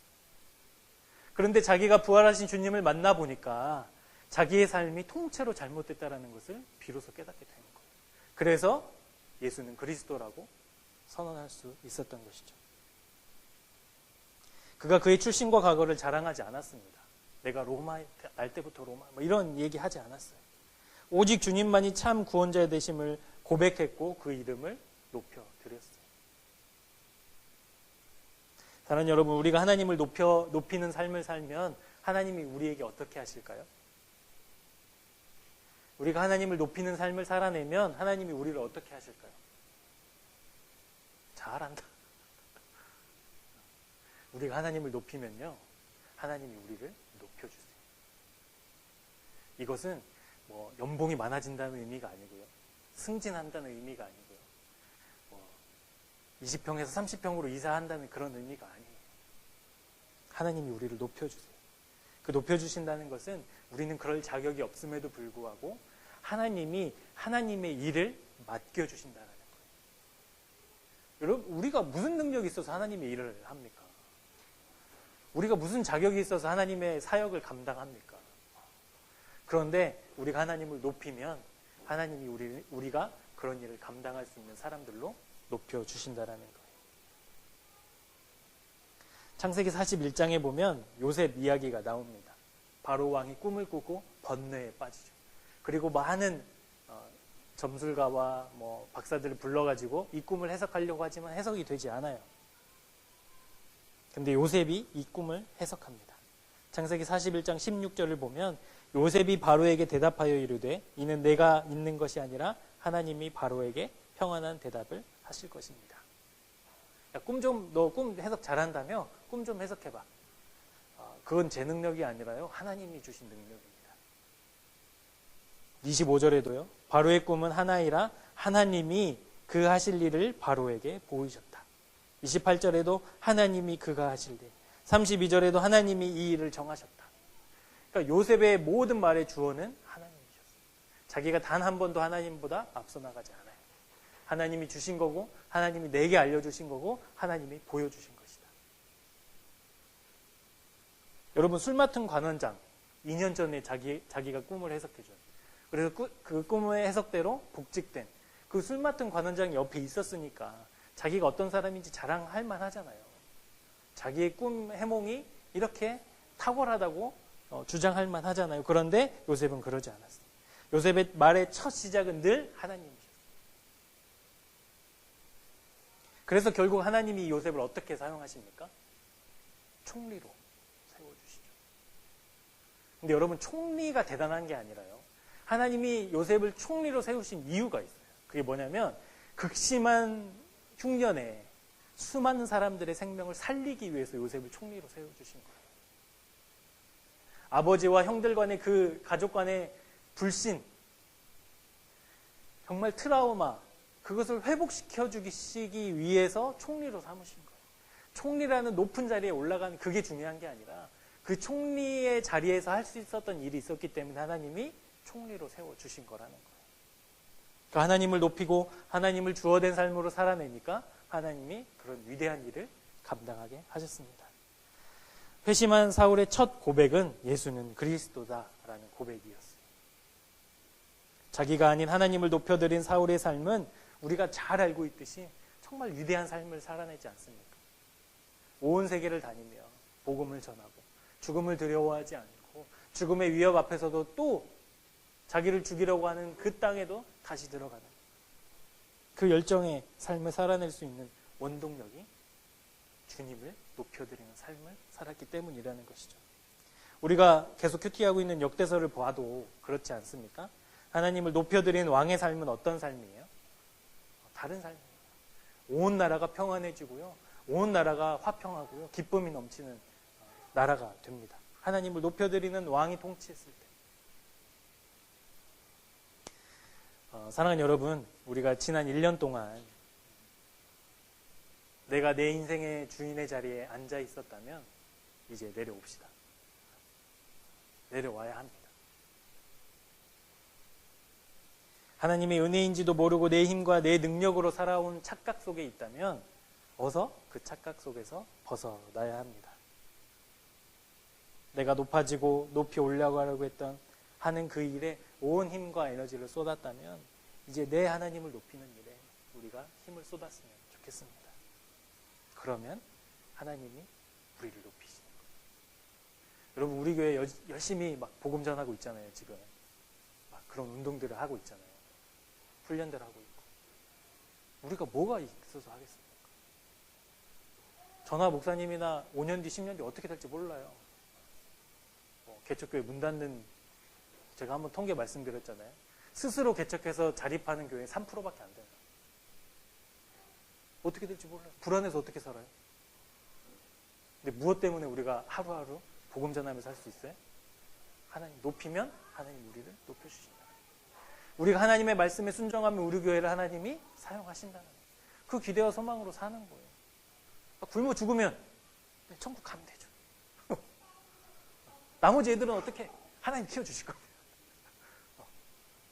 그런데 자기가 부활하신 주님을 만나보니까 자기의 삶이 통째로 잘못됐다는 것을 비로소 깨닫게 되는 거예요. 그래서 예수는 그리스도라고 선언할 수 있었던 것이죠. 그가 그의 출신과 과거를 자랑하지 않았습니다. 내가 로마, 날 때부터 로마, 이런 얘기 하지 않았어요. 오직 주님만이 참 구원자 되심을 고백했고 그 이름을 높여드렸어요. 다른 여러분, 우리가 하나님을 높이는 삶을 살면 하나님이 우리에게 어떻게 하실까요? 우리가 하나님을 높이는 삶을 살아내면 하나님이 우리를 어떻게 하실까요? 잘한다. 우리가 하나님을 높이면요, 하나님이 우리를 높여주세요. 이것은 연봉이 많아진다는 의미가 아니고요, 승진한다는 의미가 아니고요, 20평에서 30평으로 이사한다는 그런 의미가 아니에요. 하나님이 우리를 높여주세요. 그 높여주신다는 것은 우리는 그럴 자격이 없음에도 불구하고 하나님이 하나님의 일을 맡겨주신다는 거예요. 여러분, 우리가 무슨 능력이 있어서 하나님의 일을 합니까? 우리가 무슨 자격이 있어서 하나님의 사역을 감당합니까? 그런데 우리가 하나님을 높이면 하나님이 우리가 그런 일을 감당할 수 있는 사람들로 높여주신다는 거예요. 창세기 41장에 보면 요셉 이야기가 나옵니다. 바로 왕이 꿈을 꾸고 번뇌에 빠지죠. 그리고 많은 점술가와 박사들을 불러가지고 이 꿈을 해석하려고 하지만 해석이 되지 않아요. 근데 요셉이 이 꿈을 해석합니다. 창세기 41장 16절을 보면 요셉이 바로에게 대답하여 이르되 이는 내가 있는 것이 아니라 하나님이 바로에게 평안한 대답을 하실 것입니다. 야, 너 꿈 해석 잘한다며? 꿈 좀 해석해봐. 그건 제 능력이 아니라요, 하나님이 주신 능력입니다. 25절에도요, 바로의 꿈은 하나이라 하나님이 그 하실 일을 바로에게 보이셨다. 28절에도 하나님이 그가 하실 일, 32절에도 하나님이 이 일을 정하셨다. 그러니까 요셉의 모든 말의 주어는 하나님이셨어요. 자기가 단 한 번도 하나님보다 앞서 나가지 않아요. 하나님이 주신 거고 하나님이 내게 알려주신 거고 하나님이 보여주신 것이다. 여러분, 술 맡은 관원장 2년 전에 자기가 꿈을 해석해줘요. 그래서 그 꿈의 해석대로 복직된 그 술 맡은 관원장이 옆에 있었으니까 자기가 어떤 사람인지 자랑할 만하잖아요. 자기의 꿈 해몽이 이렇게 탁월하다고 주장할 만하잖아요. 그런데 요셉은 그러지 않았어요. 요셉의 말의 첫 시작은 늘 하나님이셨어요. 그래서 결국 하나님이 요셉을 어떻게 사용하십니까? 총리로 세워주시죠. 근데 여러분, 총리가 대단한 게 아니라요, 하나님이 요셉을 총리로 세우신 이유가 있어요. 그게 뭐냐면 극심한 흉년에 수많은 사람들의 생명을 살리기 위해서 요셉을 총리로 세워주신 거예요. 아버지와 형들 간의 그 가족 간의 불신, 정말 트라우마, 그것을 회복시켜주기 위해서 총리로 삼으신 거예요. 총리라는 높은 자리에 올라가는 그게 중요한 게 아니라 그 총리의 자리에서 할 수 있었던 일이 있었기 때문에 하나님이 총리로 세워주신 거라는 거예요. 그러니까 하나님을 높이고 하나님을 주어된 삶으로 살아내니까 하나님이 그런 위대한 일을 감당하게 하셨습니다. 회심한 사울의 첫 고백은 예수는 그리스도다라는 고백이었어요. 자기가 아닌 하나님을 높여드린 사울의 삶은 우리가 잘 알고 있듯이 정말 위대한 삶을 살아내지 않습니까? 온 세계를 다니며 복음을 전하고 죽음을 두려워하지 않고 죽음의 위협 앞에서도 또 자기를 죽이려고 하는 그 땅에도 다시 들어가는 그 열정의 삶을 살아낼 수 있는 원동력이 주님을 높여드리는 삶을 살았기 때문이라는 것이죠. 우리가 계속 큐티하고 있는 역대서를 봐도 그렇지 않습니까? 하나님을 높여드리는 왕의 삶은 어떤 삶이에요? 다른 삶이에요. 온 나라가 평안해지고요, 온 나라가 화평하고요, 기쁨이 넘치는 나라가 됩니다. 하나님을 높여드리는 왕이 통치했을 때. 사랑하는 여러분, 우리가 지난 1년 동안 내가 내 인생의 주인의 자리에 앉아 있었다면 이제 내려옵시다. 내려와야 합니다. 하나님의 은혜인지도 모르고 내 힘과 내 능력으로 살아온 착각 속에 있다면 어서 그 착각 속에서 벗어나야 합니다. 내가 높아지고 높이 올라가려고 했던 하는 그 일에 온 힘과 에너지를 쏟았다면 이제 내 하나님을 높이는 일에 우리가 힘을 쏟았으면 좋겠습니다. 그러면 하나님이 우리를 높이시는 거예요. 여러분, 우리 교회 열심히 막 복음 전하고 있잖아요. 지금 막 그런 운동들을 하고 있잖아요. 훈련들 하고 있고. 우리가 뭐가 있어서 하겠습니까? 저나 목사님이나 5년 뒤 10년 뒤 어떻게 될지 몰라요. 개척교회 문 닫는, 제가 한번 통계 말씀드렸잖아요. 스스로 개척해서 자립하는 교회 3%밖에 안 돼요. 어떻게 될지 몰라요. 불안해서 어떻게 살아요? 근데 무엇 때문에 우리가 하루하루 복음 전하면서 살 수 있어요? 하나님 높이면 하나님 우리를 높여주신다. 우리가 하나님의 말씀에 순종하면 우리 교회를 하나님이 사용하신다는 거예요. 그 기대와 소망으로 사는 거예요. 굶어 죽으면 천국 가면 되죠. 나머지 애들은 어떻게? 하나님 키워주실 겁니다.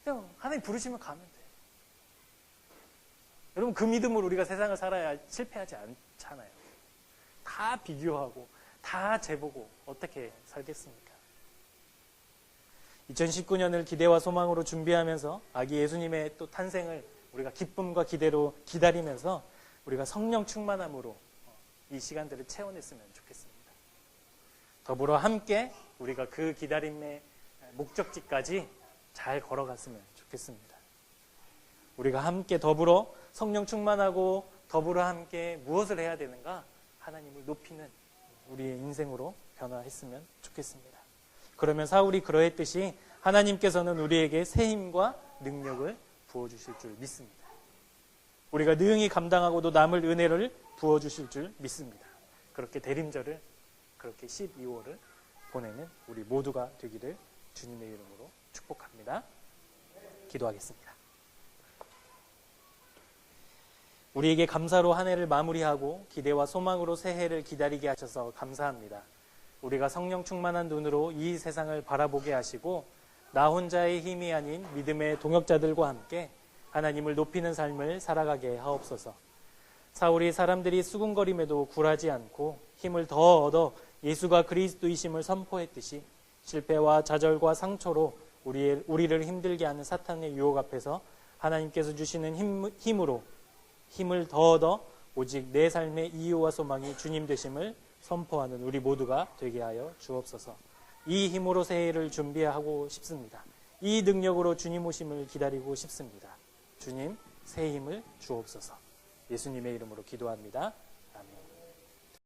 그냥 하나님 부르시면 가면 돼요. 여러분, 그 믿음으로 우리가 세상을 살아야 실패하지 않잖아요. 다 비교하고 다 재보고 어떻게 살겠습니까? 2019년을 기대와 소망으로 준비하면서 아기 예수님의 또 탄생을 우리가 기쁨과 기대로 기다리면서 우리가 성령 충만함으로 이 시간들을 채워냈으면 좋겠습니다. 더불어 함께 우리가 그 기다림의 목적지까지 잘 걸어갔으면 좋겠습니다. 우리가 함께 더불어 성령 충만하고 더불어 함께 무엇을 해야 되는가? 하나님을 높이는 우리의 인생으로 변화했으면 좋겠습니다. 그러면 사울이 그러했듯이 하나님께서는 우리에게 새 힘과 능력을 부어주실 줄 믿습니다. 우리가 능히 감당하고도 남을 은혜를 부어주실 줄 믿습니다. 그렇게 대림절을, 그렇게 12월을 보내는 우리 모두가 되기를 주님의 이름으로 축복합니다. 기도하겠습니다. 우리에게 감사로 한 해를 마무리하고 기대와 소망으로 새 해를 기다리게 하셔서 감사합니다. 우리가 성령 충만한 눈으로 이 세상을 바라보게 하시고 나 혼자의 힘이 아닌 믿음의 동역자들과 함께 하나님을 높이는 삶을 살아가게 하옵소서. 사울이 사람들이 수군거림에도 굴하지 않고 힘을 더 얻어 예수가 그리스도이심을 선포했듯이 실패와 좌절과 상처로 우리를 힘들게 하는 사탄의 유혹 앞에서 하나님께서 주시는 힘으로 힘을 더 얻어 오직 내 삶의 이유와 소망이 주님 되심을 선포하는 우리 모두가 되게 하여 주옵소서. 이 힘으로 새해를 준비하고 싶습니다. 이 능력으로 주님 오심을 기다리고 싶습니다. 주님, 새 힘을 주옵소서. 예수님의 이름으로 기도합니다.